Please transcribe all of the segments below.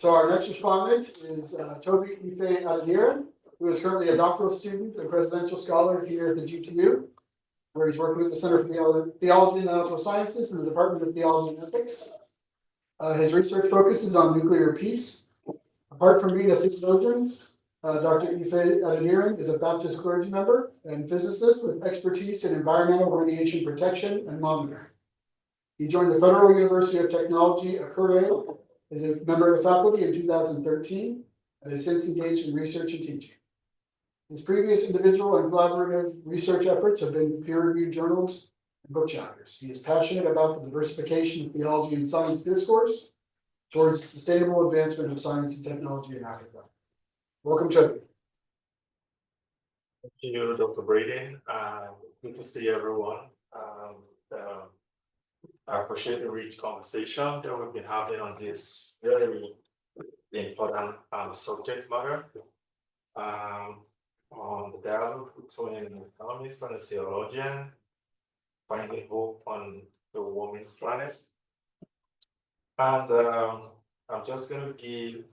So our next respondent is Toby Ife-Adediran, who is currently a doctoral student and presidential scholar here at the GTU, where he's working with the Center for Theology and Natural Sciences in the Department of Theology and Ethics. His research focuses on nuclear peace. Apart from being a theologian, Dr. Ife-Adediran is a Baptist clergy member and physicist with expertise in environmental radiation protection and monitoring. He joined the Federal University of Technology, Akure, as a member of the faculty in 2013, and has since engaged in research and teaching. His previous individual and collaborative research efforts have been peer-reviewed journals and book chapters. He is passionate about the diversification of theology and science discourse towards the sustainable advancement of science and technology in Africa. Welcome, Toby. Thank you, Dr. Braden. Good to see everyone. I appreciate the rich conversation that we've been having on this very important subject matter on the dialogue between an economist and a theologian, finding hope on the warming planet. And I'm just going to give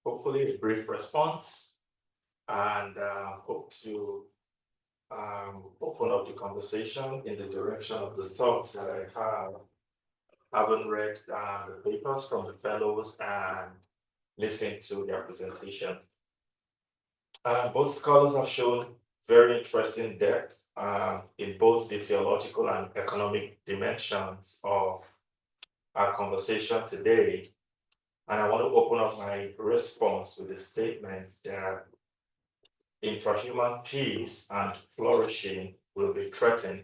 hopefully a brief response and hope to open up the conversation in the direction of the thoughts that I have. Haven't read the papers from the fellows and listened to their presentation. Both scholars have shown very interesting depth in both the theological and economic dimensions of our conversation today. And I want to open up my response with a statement that intrahuman peace and flourishing will be threatened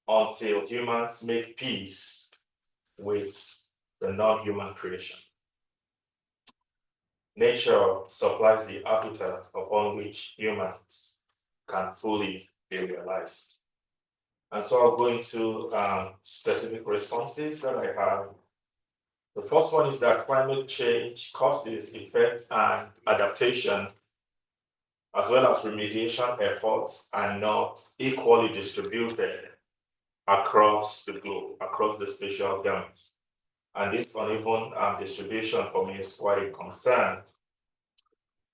until humans make peace with the non-human creation. Nature supplies the habitat upon which humans can fully be realized. And so I'll go into specific responses that I have. The first one is that climate change causes, effect, and adaptation, as well as remediation efforts, are not equally distributed across the globe, across the spatial gamut. And this uneven distribution for me is quite a concern.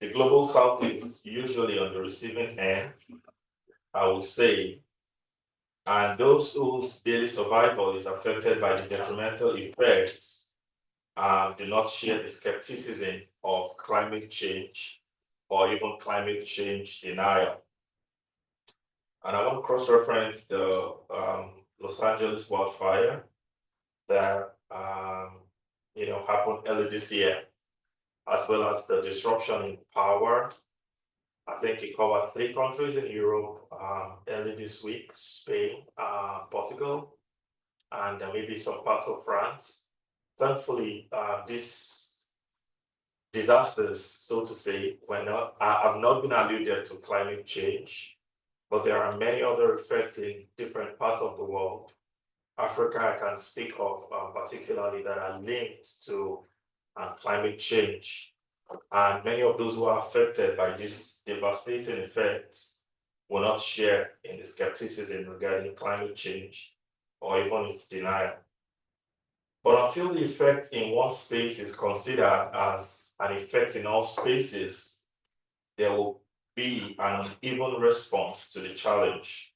The global south is usually on the receiving end, I would say, and those whose daily survival is affected by the detrimental effects do not share the skepticism of climate change or even climate change denial. And I want to cross-reference the Los Angeles wildfire that happened early this year, as well as the disruption in power. I think it covered 3 countries in Europe early this week: Spain, Portugal, and maybe some parts of France. Thankfully, these disasters, so to say, have not been alluded to climate change, but there are many other effects in different parts of the world. Africa, I can speak of particularly, that are linked to climate change. And many of those who are affected by these devastating effects will not share in the skepticism regarding climate change or even its denial. But until the effect in one space is considered as an effect in all spaces, there will be an uneven response to the challenge.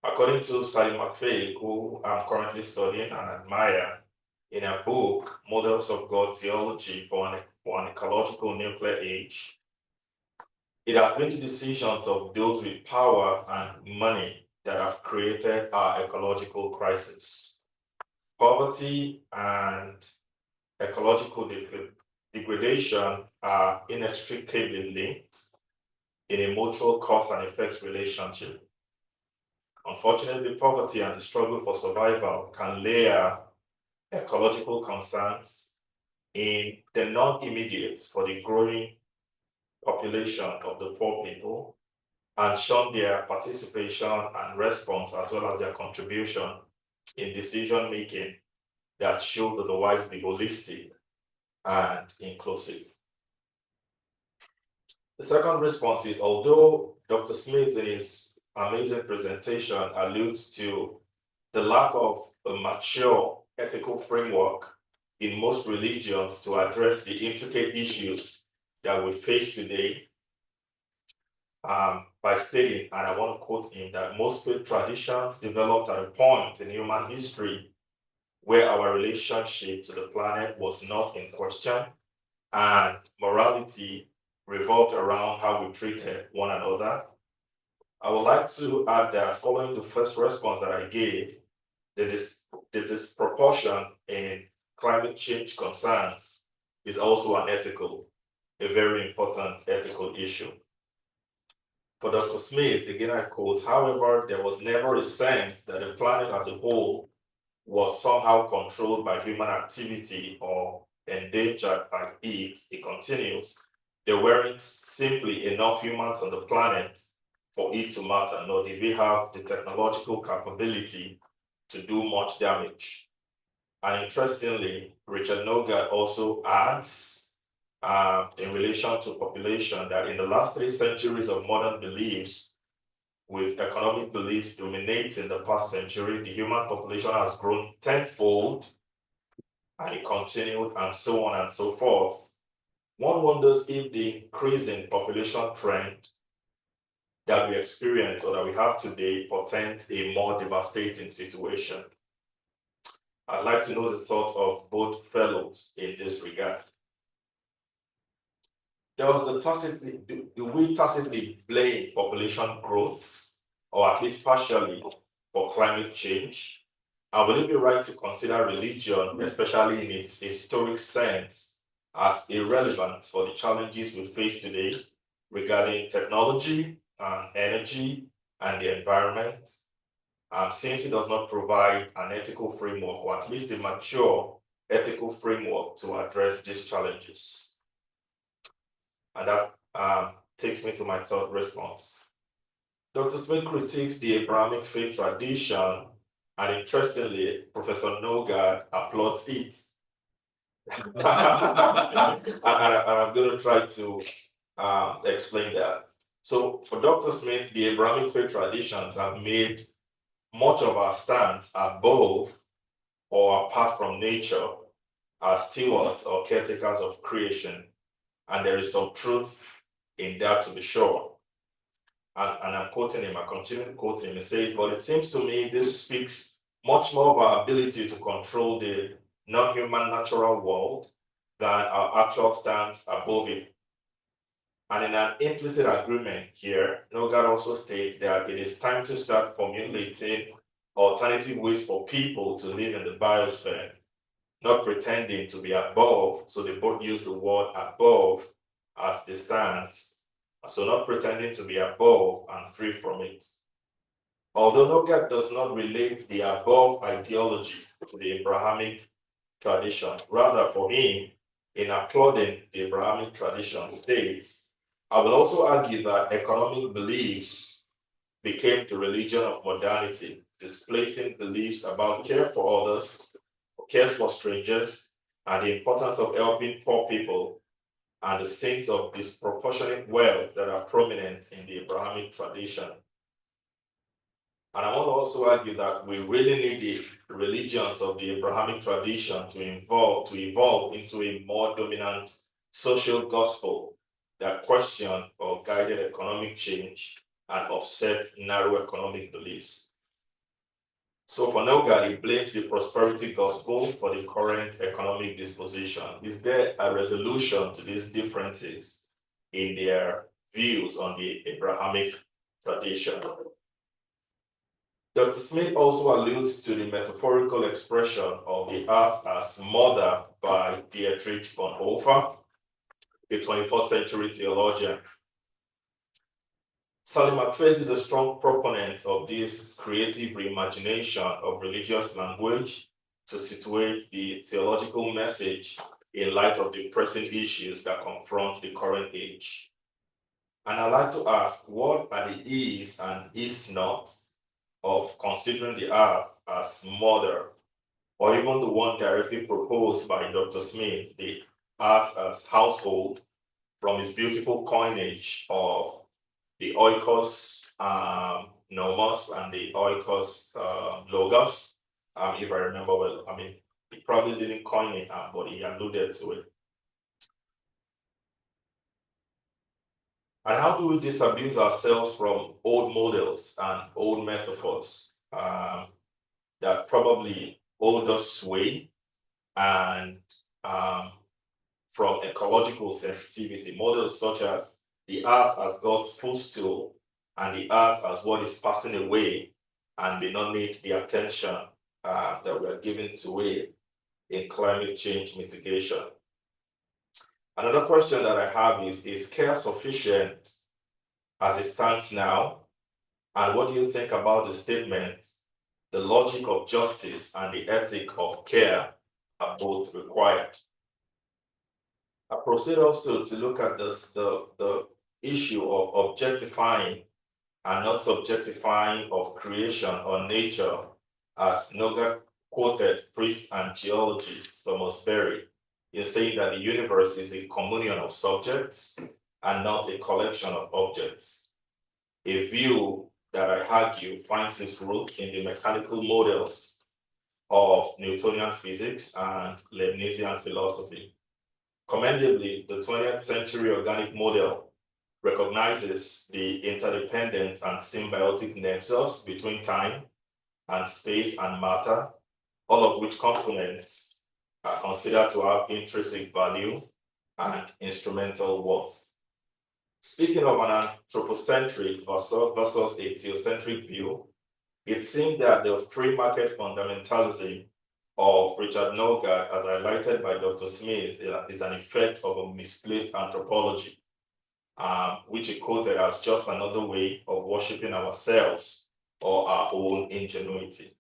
According to Sally McFay, who I'm currently studying and admire, in her book, Models of God's Theology for an Ecological Nuclear Age, it has been the decisions of those with power and money that have created our ecological crisis. Poverty and ecological degradation are inextricably linked in a mutual cause and effects relationship. Unfortunately, poverty and the struggle for survival can layer ecological concerns in the non-immediate for the growing population of the poor people and shun their participation and response, as well as their contribution in decision-making that should otherwise be holistic and inclusive. The second response is, although Dr. Smith in his amazing presentation alludes to the lack of a mature ethical framework in most religions to address the intricate issues that we face today, by stating, and I want to quote him, that most faith traditions developed at a point in human history where our relationship to the planet was not in question and morality revolved around how we treated one another. I would like to add that following the first response that I gave, the disproportion in climate change concerns is also a very important ethical issue. For Dr. Smith, again I quote, however, there was never a sense that the planet as a whole was somehow controlled by human activity or endangered by it. It continues, there weren't simply enough humans on the planet for it to matter, nor did we have the technological capability to do much damage. And interestingly, Richard Nogard also adds, in relation to population, that in the last 3 centuries of modern beliefs, with economic beliefs dominating the past century, the human population has grown tenfold, and it continued, and so on and so forth. One wonders if the increasing population trend that we experience or that we have today portends a more devastating situation. I'd like to know the thoughts of both fellows in this regard. Do we tacitly blame population growth, or at least partially, for climate change? And will it be right to consider religion, especially in its historic sense, as irrelevant for the challenges we face today regarding technology and energy and the environment, since it does not provide an ethical framework, or at least a mature ethical framework to address these challenges? And that takes me to my third response. Dr. Smith critiques the Abrahamic faith tradition, and interestingly, Professor Nogard applauds it. and I'm going to try to explain that. So, for Dr. Smith, the Abrahamic faith traditions have made much of our stance above or apart from nature as stewards or caretakers of creation. And there is some truth in that, to be sure. And I'm quoting him, I continue to quote him. He says, but it seems to me this speaks much more of our ability to control the non-human natural world than our actual stance above it. And in an implicit agreement here, Nogard also states that it is time to start formulating alternative ways for people to live in the biosphere, not pretending to be above. So they both use the word above as the stance. So not pretending to be above and free from it. Although Nogard does not relate the above ideology to the Abrahamic tradition, rather for him, in applauding the Abrahamic tradition, states, I will also argue that economic beliefs became the religion of modernity, displacing beliefs about care for others, cares for strangers, and the importance of helping poor people, and the sins of disproportionate wealth that are prominent in the Abrahamic tradition. And I want to also argue that we really need the religions of the Abrahamic tradition to evolve into a more dominant social gospel that question or guided economic change and offset narrow economic beliefs. So for Nogard, he blames the prosperity gospel for the current economic disposition. Is there a resolution to these differences in their views on the Abrahamic tradition? Dr. Smith also alludes to the metaphorical expression of the earth as mother by Dietrich Bonhoeffer, a 21st century theologian. Sally McFaith is a strong proponent of this creative reimagination of religious language to situate the theological message in light of the pressing issues that confront the current age. And I'd like to ask, what are the is and is not of considering the earth as mother, or even the one directly proposed by Dr. Smith, the earth as household, from his beautiful coinage of the oikos nomos and the oikos logos, if I remember well. I mean, He probably didn't coin it, but he alluded to it. And how do we disabuse ourselves from old models and old metaphors that probably hold us sway, and from ecological sensitivity, models such as the earth as God's footstool and the earth as what is passing away and may not need the attention that we are giving to it in climate change mitigation. Another question that I have is care sufficient as it stands now? And what do you think about the statement, the logic of justice and the ethic of care are both required? I proceed also to look at this, the issue of objectifying and not subjectifying of creation or nature, as Noga quoted priest and geologist Thomas Berry in saying that the universe is a communion of subjects and not a collection of objects. A view that I argue finds its roots in the mechanical models of Newtonian physics and Leibnizian philosophy. Commendably, the 20th century organic model recognizes the interdependent and symbiotic nexus between time and space and matter, all of which components are considered to have intrinsic value and instrumental worth. Speaking of an anthropocentric versus a theocentric view, it seemed that the free market fundamentalism of Richard Norgard, as highlighted by Dr. Smith, is an effect of a misplaced anthropology, which he quoted as just another way of worshipping ourselves or our own ingenuity.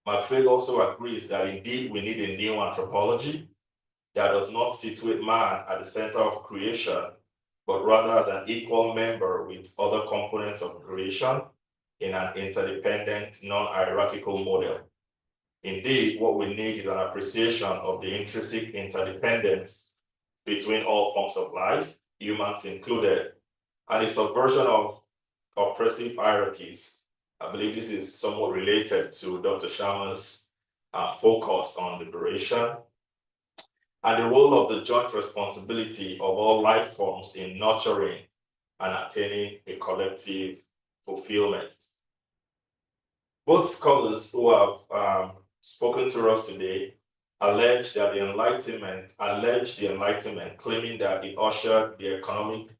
McPhail also agrees that indeed we need a new anthropology that does not situate man at the center of creation, but rather as an equal member with other components of creation in an interdependent, non-hierarchical model. Indeed, what we need is an appreciation of the intrinsic interdependence between all forms of life, humans included, and a subversion of oppressive hierarchies. I believe this is somewhat related to Dr. Sharma's focus on liberation and the role of the joint responsibility of all life forms in nurturing and attaining a fulfillment. Both scholars who have spoken to us today allege the Enlightenment, claiming that it ushered the economic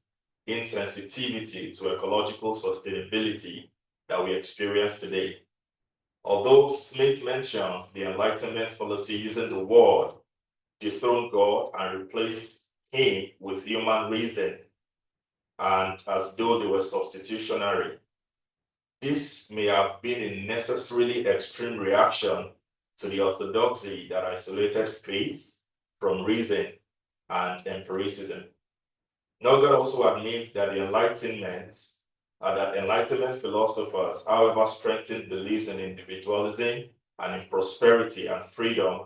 insensitivity to ecological sustainability that we experience today. Although Smith mentions the Enlightenment fallacy using the word dethrone God and replace him with human reason, and as though they were substitutionary. This may have been a necessarily extreme reaction to the orthodoxy that isolated faith from reason and empiricism. Norgard also admits that the Enlightenment philosophers, however, strengthened beliefs in individualism and in prosperity and freedom,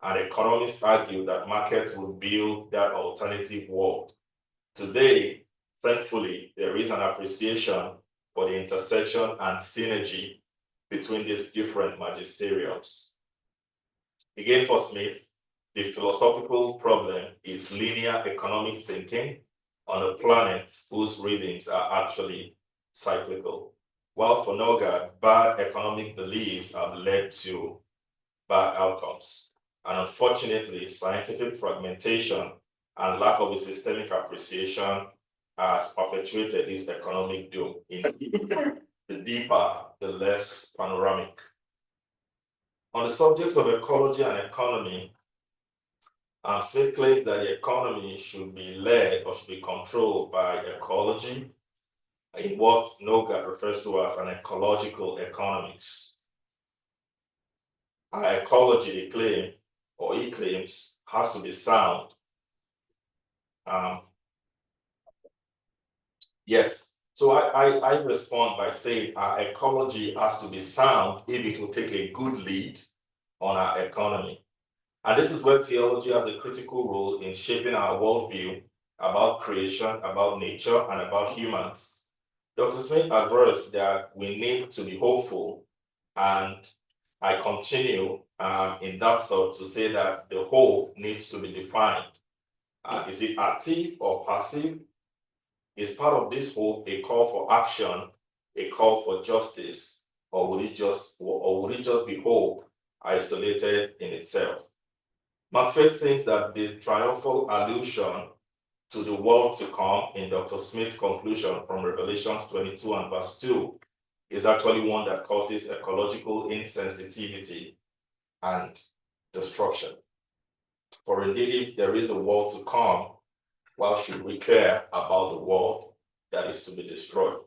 and economists argue that markets would build that alternative world. Today, thankfully, there is an appreciation for the intersection and synergy between these different magisteriums. Again, for Smith, the philosophical problem is linear economic thinking on a planet whose rhythms are actually cyclical. While for Norgard, bad economic beliefs have led to bad outcomes. And unfortunately, scientific fragmentation and lack of a systemic appreciation has perpetuated this economic doom. The deeper, the less panoramic. On the subject of ecology and economy, Smith claims that the economy should be led or should be controlled by ecology, in what Norgard refers to as an ecological economics. Our ecology, he claims, has to be sound. Yes, so I respond by saying our ecology has to be sound if it will take a good lead on our economy. And this is where theology has a critical role in shaping our worldview about creation, about nature, and about humans. Dr. Smith addressed that we need to be hopeful and I continue in that thought to say that the whole needs to be defined. Is it active or passive? Is part of this whole a call for action, a call for justice, or would it just be hope isolated in itself? McFate thinks that the triumphal allusion to the world to come in Dr. Smith's conclusion from Revelations 22 and verse 2 is actually one that causes ecological insensitivity and destruction. For indeed, if there is a world to come, why should we care about the world that is to be destroyed?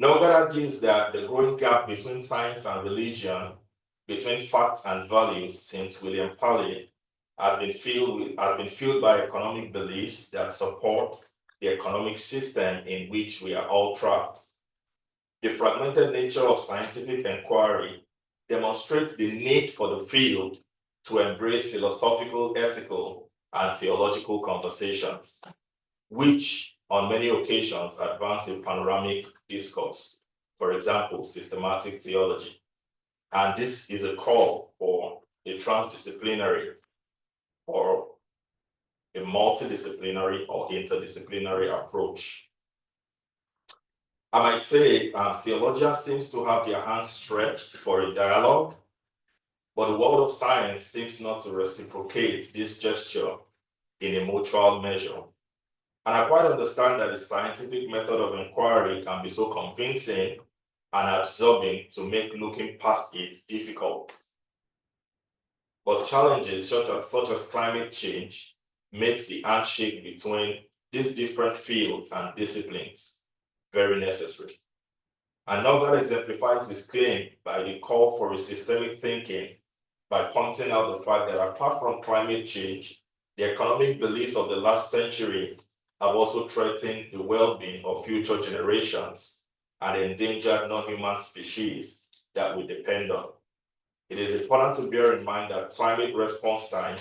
Nogard argues that the growing gap between science and religion, between fact and values since William Paley, has been filled by economic beliefs that support the economic system in which we are all trapped. The fragmented nature of scientific inquiry demonstrates the need for the field to embrace philosophical, ethical, and theological conversations, which on many occasions advance a panoramic discourse, for example, systematic theology. And this is a call for a transdisciplinary or a multidisciplinary or interdisciplinary approach. I might say theologians seems to have their hands stretched for a dialogue, but the world of science seems not to reciprocate this gesture in a mutual measure. And I quite understand that the scientific method of inquiry can be so convincing and absorbing to make looking past it difficult. But challenges such as climate change makes the handshake between these different fields and disciplines very necessary. And Nogard exemplifies this claim by the call for a systemic thinking by pointing out the fact that apart from climate change, the economic beliefs of the last century have also threatened the well-being of future generations and endangered non-human species that we depend on. It is important to bear in mind that climate response time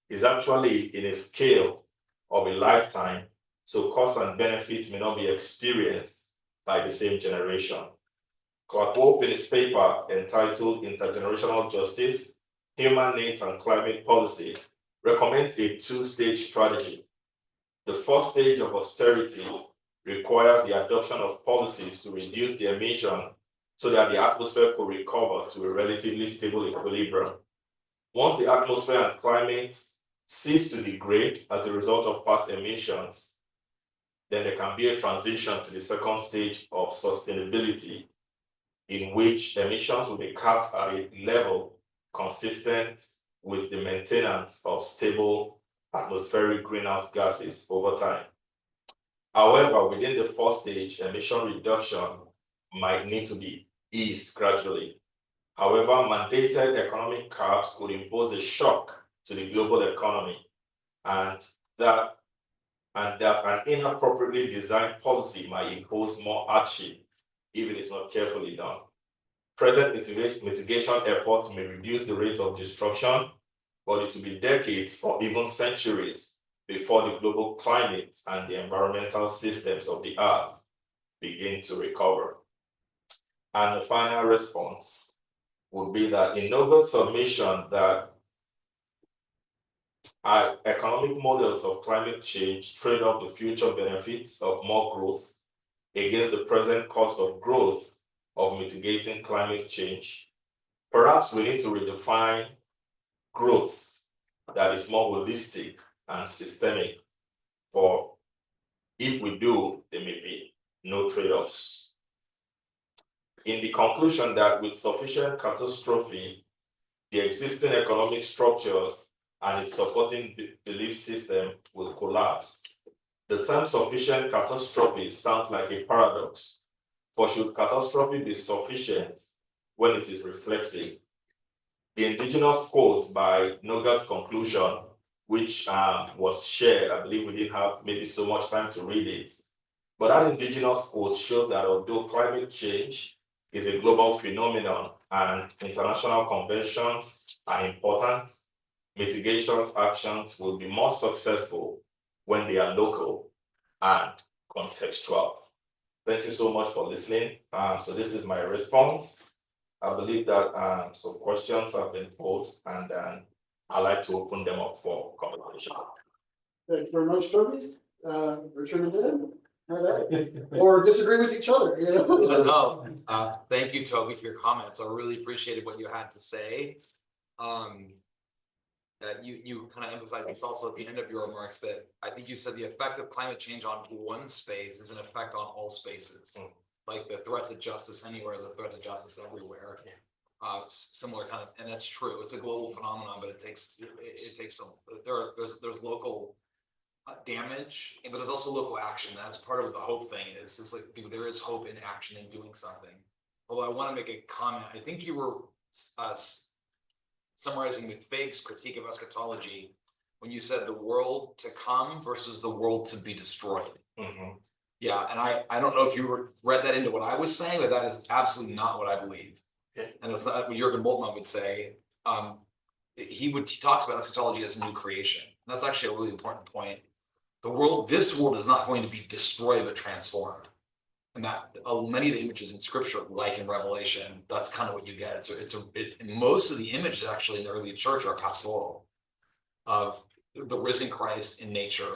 is actually in a scale of a lifetime, so cost and benefits may not be experienced by the same generation. Clark Wolf, in his paper entitled Intergenerational Justice, Human Needs and Climate Policy, recommends a two-stage strategy. The first stage of austerity requires the adoption of policies to reduce the emission so that the atmosphere could recover to a relatively stable equilibrium. Once the atmosphere and climate cease to degrade as a result of past emissions, then there can be a transition to the second stage of sustainability, in which emissions will be capped at a level consistent with the maintenance of stable atmospheric greenhouse gases over time. However, within the first stage, emission reduction might need to be eased gradually. However, mandated economic caps could impose a shock to the global economy, and that an inappropriately designed policy might impose more hardship if it is not carefully done. Present mitigation efforts may reduce the rate of destruction, but it will be decades or even centuries before the global climate and the environmental systems of the earth begin to recover. And the final response would be that in Nogard's submission that our economic models of climate change trade off the future benefits of more growth against the present cost of growth of mitigating climate change. Perhaps we need to redefine growth that is more holistic and systemic, for if we do, there may be no trade-offs. In the conclusion that with sufficient catastrophe, the existing economic structures and its supporting belief system will collapse. The term sufficient catastrophe sounds like a paradox, for should catastrophe be sufficient when it is reflexive? The indigenous quote by Nogard's conclusion, which was shared, I believe we didn't have maybe so much time to read it, but that indigenous quote shows that although climate change is a global phenomenon and international conventions are important, mitigation actions will be more successful when they are local and contextual. Thank you so much for listening. So this is my response. I believe that some questions have been posed, and then I'd like to open them up for conversation. Thank you very much, Toby. Richard and Dan, or disagree with each other, you know? No, thank you, Toby, for your comments. I really appreciated what you had to say. That you kind of emphasized this also at the end of your remarks, that I think you said the effect of climate change on one space is an effect on all spaces. Like the threat to justice anywhere is a threat to justice everywhere. Similar kind of, and that's true. It's a global phenomenon, but it takes some. There's local damage, but there's also local action. That's part of what the hope thing is. It's like there is hope in action and doing something. Although I want to make a comment. I think you were summarizing McFaig's critique of eschatology when you said the world to come versus the world to be destroyed. Yeah, and I don't know if you read that into what I was saying, but that is absolutely not what I believe. And it's not what Jürgen Moltmann would say. He talks about eschatology as new creation. That's actually a really important point. This world is not going to be destroyed but transformed. And that many of the images in scripture, like in Revelation, that's kind of what you get. Most of the images actually in the early church are pastoral of the risen Christ in nature,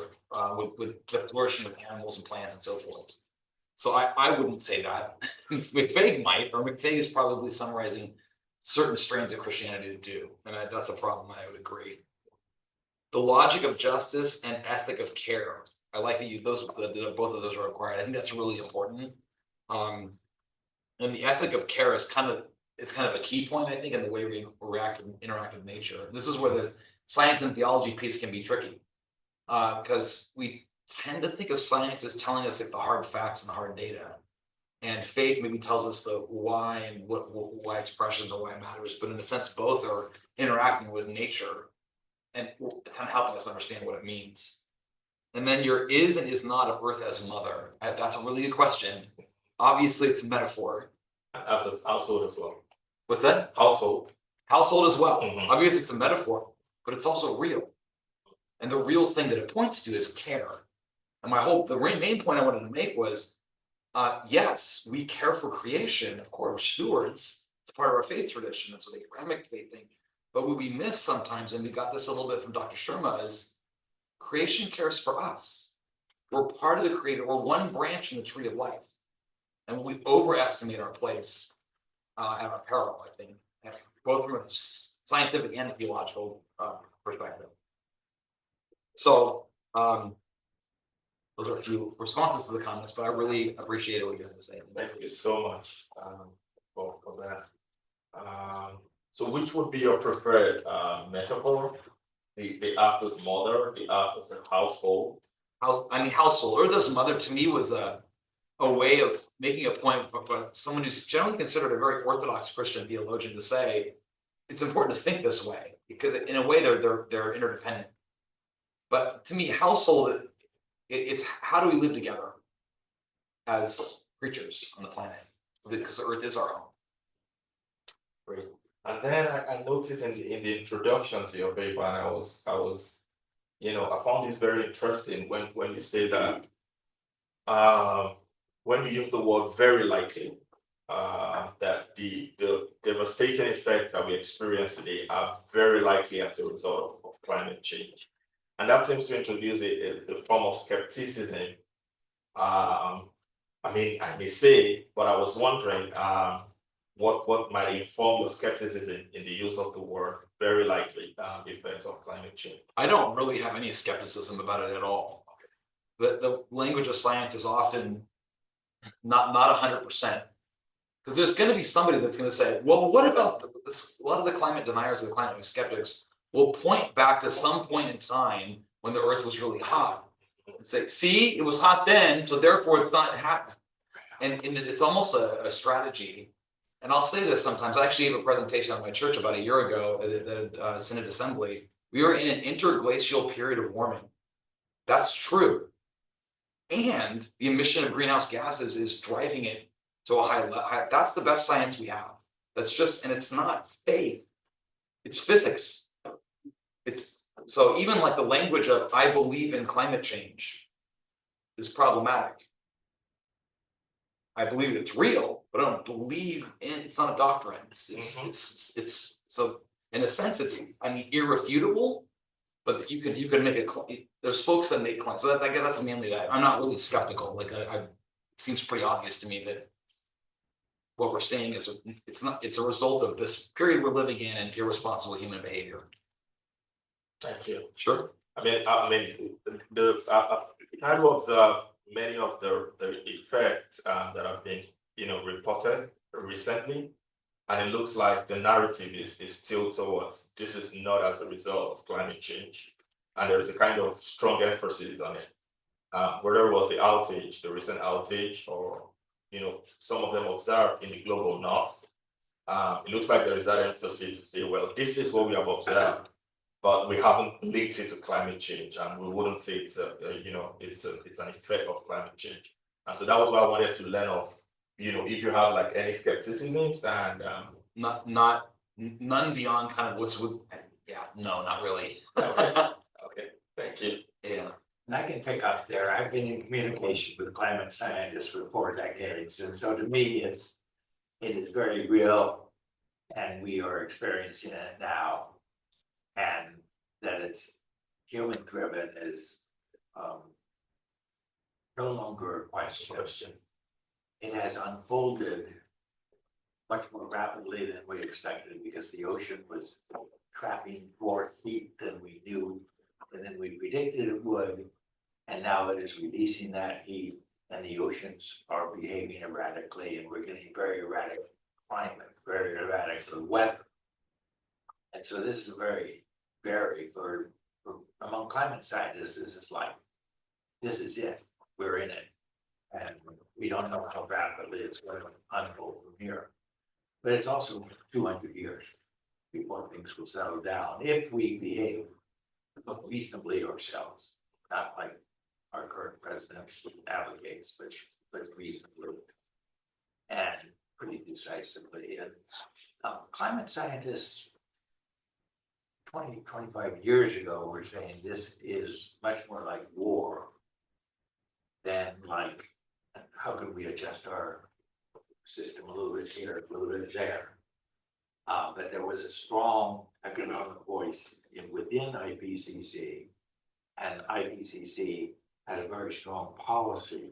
with the flourishing of animals and plants and so forth. So I wouldn't say that. McFaig might, or McFaig is probably summarizing certain strains of Christianity that do, and that's a problem. I would agree. The logic of justice and ethic of care. I like that both of those are required. I think that's really important. And the ethic of care is kind of a key point, I think, in the way we interact with nature. This is where the science and theology piece can be tricky, because we tend to think of science as telling us like the hard facts and the hard data, and faith maybe tells us the why and why it's precious or why it matters. But in a sense, both are interacting with nature and kind of helping us understand what it means. And then your is and is not of Earth as mother. That's a really good question. Obviously, it's a metaphor. That's household as well. What's that? Household. Household as well. Obviously, it's a metaphor, but it's also real. And the real thing that it points to is care. And the main point I wanted to make was, yes, we care for creation. Of course, stewards. It's part of our faith tradition. That's what the Abrahamic faith thing. But what we miss sometimes, and we got this a little bit from Dr. Sharma, is creation cares for us. We're part of the creator. We're one branch in the tree of life. And we overestimate our place at our peril, I think, both from a scientific and theological perspective. So those are a few responses to the comments, but I really appreciate what you have to say. Thank you so much for that. So which would be your preferred metaphor? The earth as mother, the earth as a household? Household. Earth as mother to me was a way of making a point for someone who's generally considered a very orthodox Christian theologian to say it's important to think this way, because in a way they're interdependent. But to me, household, it's how do we live together as creatures on the planet, because the Earth is our home. Great. And then I noticed in the introduction to your paper, and I was, I found this very interesting when you say that when you use the word very likely, that the devastating effects that we experience today are very likely as a result of climate change. And that seems to introduce a form of skepticism. I may say, but I was wondering, what might inform your skepticism in the use of the word very likely effects of climate change? I don't really have any skepticism about it at all. The language of science is often not 100%, because there's going to be somebody that's going to say, well, what about this? A lot of the climate deniers or the climate skeptics will point back to some point in time when the Earth was really hot and say, see, it was hot then, so therefore it's not happening. And it's almost a strategy. And I'll say this sometimes. I actually gave a presentation at my church about a year ago at the Synod Assembly. We are in an interglacial period of warming. That's true. And the emission of greenhouse gases is driving it to a high level. That's the best science we have. That's just, and it's not faith. It's physics. It's so even like the language of I believe in climate change is problematic. I believe it's real, but I don't believe it's not a doctrine. It's so in a sense, it's, I mean, irrefutable. But you can make a claim, there's folks that make claims, so that, I guess that's mainly that, I'm not really skeptical, like it seems pretty obvious to me that. What we're saying is, it's a result of this period we're living in and irresponsible human behavior. Thank you. Sure. I mean, I do observe many of the effects that have been, reported recently, and it looks like the narrative is still towards this is not as a result of climate change, and there is a kind of strong emphasis on it. Whether it was the recent outage, or some of them observed in the global north, it looks like there is that emphasis to say, well, this is what we have observed, but we haven't linked it to climate change, and we wouldn't say it's an effect of climate change. And so that was what I wanted to learn of, if you have like any skepticisms, and None beyond kind of what's with, yeah, no, not really. okay, thank you. Yeah. And I can pick up there. I've been in communication with climate scientists for 4 decades, and so to me, it is very real, and we are experiencing it now. And that it's human driven is no longer a question. It has unfolded much more rapidly than we expected, because the ocean was trapping more heat than we knew, and then we predicted it would. And now it is releasing that heat, and the oceans are behaving erratically, and we're getting very erratic climate, very erratic weather. And so this is very for among climate scientists, this is it, we're in it. And we don't know how rapidly it's going to unfold from here. But it's also 200 years before things will settle down, if we behave reasonably ourselves, not like our current president advocates, but reasonably and pretty decisively. And climate scientists 20-25 years ago were saying this is much more like war than like, how can we adjust our system a little bit here, a little bit there. But there was a strong economic voice within IPCC, and IPCC had a very strong policy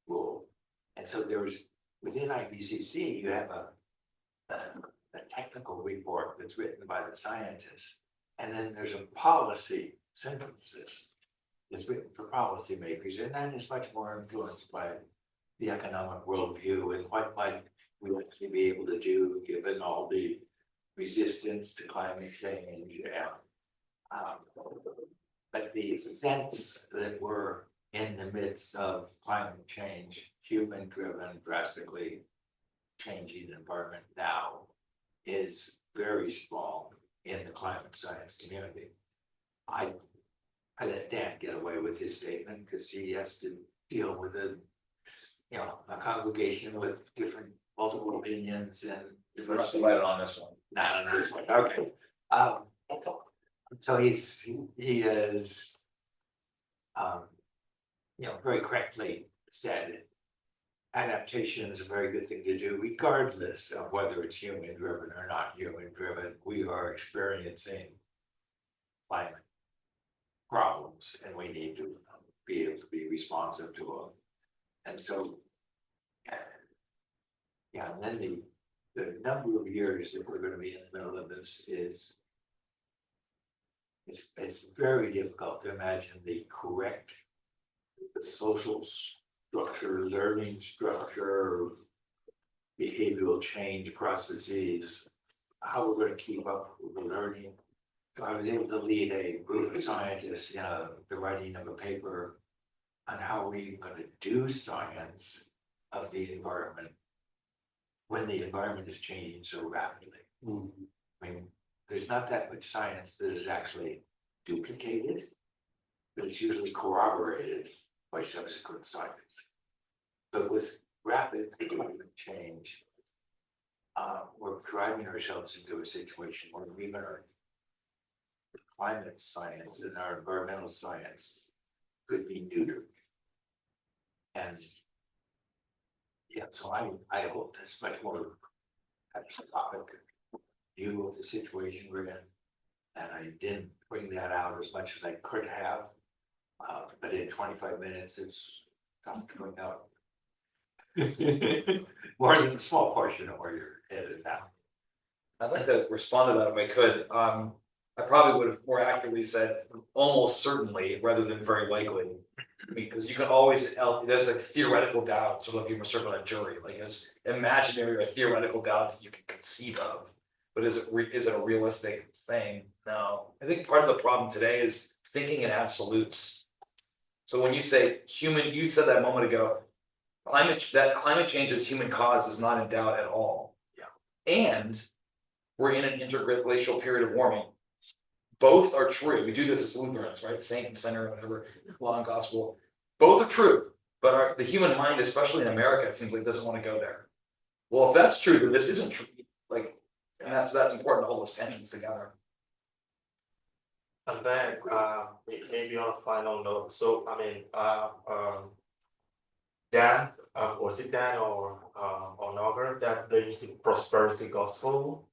role. And so there was, within IPCC, you have a technical report that's written by the scientists, and then there's a policy synthesis that's written for policymakers, and that is much more influenced by the economic worldview and what might we actually be able to do given all the resistance to climate change. But the sense that we're in the midst of climate change, human-driven, drastically changing environment now, is very strong in the climate science community. I let Dan get away with his statement because he has to deal with a congregation with different multiple opinions and different. Right on this one. Not on this one, okay. So he is, very correctly said, adaptation is a very good thing to do, regardless of whether it's human driven or not human driven. We are experiencing climate problems, and we need to be able to be responsive to them. And so, and then the number of years that we're going to be in the middle of this is, it's very difficult to imagine the correct social structure, learning structure, behavioral change processes, how we're going to keep up with the learning. So I was able to lead a group of scientists in the writing of a paper on how we're going to do science of the environment when the environment is changing so rapidly. I mean, there's not that much science that is actually duplicated, but it's usually corroborated by subsequent science. But with rapid climate change, we're driving ourselves into a situation where even our climate science and our environmental science could be neutered. And Yeah, so I hope that's much more catastrophic view of the situation we're in. And I didn't bring that out as much as I could have. But in 25 minutes, it's tough to bring out. More than a small portion of where you're headed now. I'd like to respond to that if I could. I probably would have more accurately said almost certainly rather than very likely. Because you can always, there's like theoretical doubts, sort of like you were serving a jury, like there's imaginary or theoretical doubts that you can conceive of. But is it a realistic thing? No. I think part of the problem today is thinking in absolutes. So when you say human, you said that a moment ago, climate change is human cause is not in doubt at all. Yeah. And we're in an interglacial period of warming. Both are true. We do this as Lutherans, right? Saint and sinner, whatever, law and gospel. Both are true, but the human mind, especially in America, it seems like doesn't want to go there. Well, if that's true, then this isn't true. Like, and that's important to hold those tensions together. And then, maybe on a final note, so I mean, Dan, was it Dan or Norbert that blames the prosperity gospel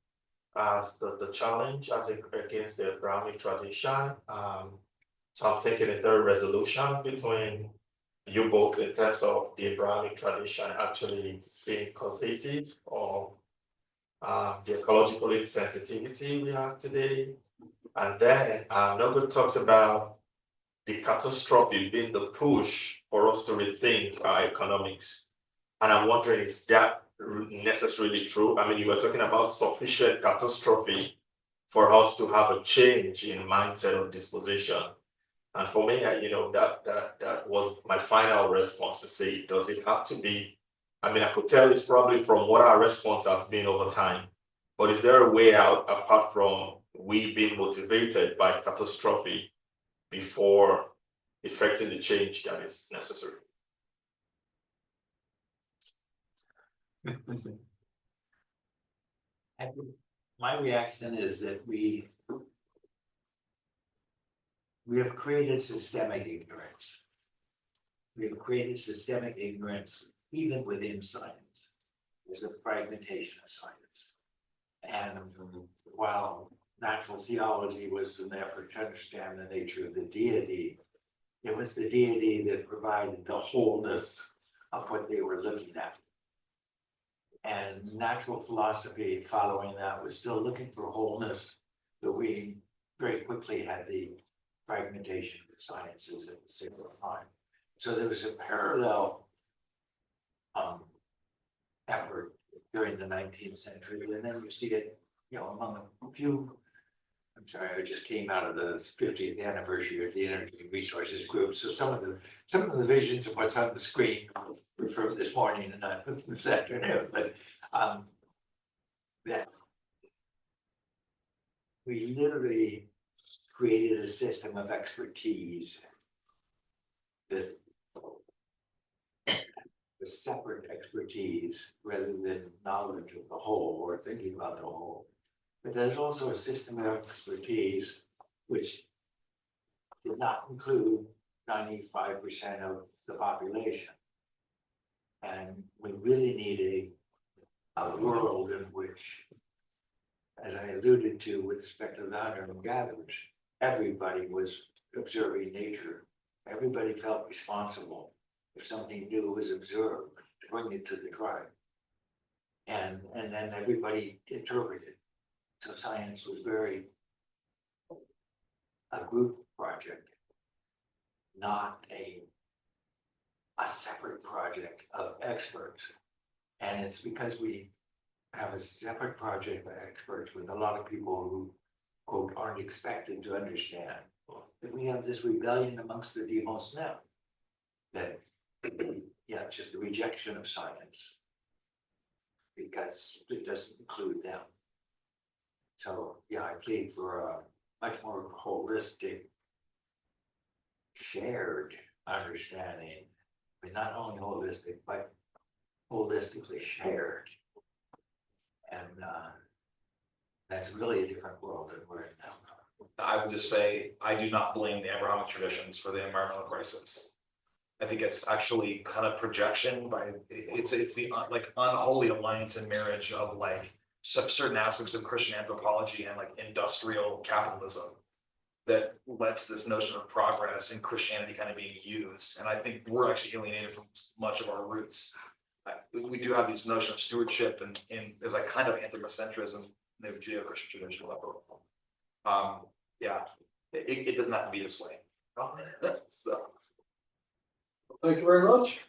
as the challenge against the Abrahamic tradition? So I'm thinking, is there a resolution between you both in terms of the Abrahamic tradition actually being causative of the ecological insensitivity we have today? And then Norbert talks about the catastrophe being the push for us to rethink our economics. And I'm wondering, is that necessarily true? I mean, you were talking about sufficient catastrophe for us to have a change in mindset or disposition. And for me, that was my final response to say, does it have to be? I mean, I could tell it's probably from what our response has been over time, but is there a way out apart from we being motivated by catastrophe before effecting the change that is necessary? My reaction is that we have created systemic ignorance. We have created systemic ignorance even within science. There's a fragmentation of science. And while natural theology was an effort to understand the nature of the deity, it was the deity that provided the wholeness of what they were looking at. And natural philosophy following that was still looking for wholeness, but we very quickly had the fragmentation of the sciences at the same time. So there was a parallel effort during the 19th century, and then you see it, among a few. I'm sorry, I just came out of the 50th anniversary of the Energy Resources Group, so some of the visions of what's on the screen were from this morning and not this afternoon, but that we literally created a system of expertise that was separate expertise rather than knowledge of the whole or thinking about the whole. But there's also a system of expertise which did not include 95% of the population. And we really need a world in which, as I alluded to with respect to the hunter and gatherers, everybody was observing nature. Everybody felt responsible if something new was observed to bring it to the tribe. And then everybody interpreted. So science was very a group project, not a separate project of experts. And it's because we have a separate project of experts with a lot of people who, quote, aren't expected to understand, that we have this rebellion amongst the demos now. That, just the rejection of science, because it doesn't include them. So, I plead for a much more holistic, shared understanding. I mean, not only holistic, but holistically shared. And that's really a different world than we're in now. I would just say, I do not blame the Abrahamic traditions for the environmental crisis. I think it's actually kind of projection by, it's the like unholy alliance and marriage of like certain aspects of Christian anthropology and like industrial capitalism that led to this notion of progress and Christianity kind of being used. And I think we're actually alienated from much of our roots. We do have this notion of stewardship and there's like kind of anthropocentrism in the Judeo-Christian tradition level. Yeah, it doesn't have to be this way. So. Thank you very much.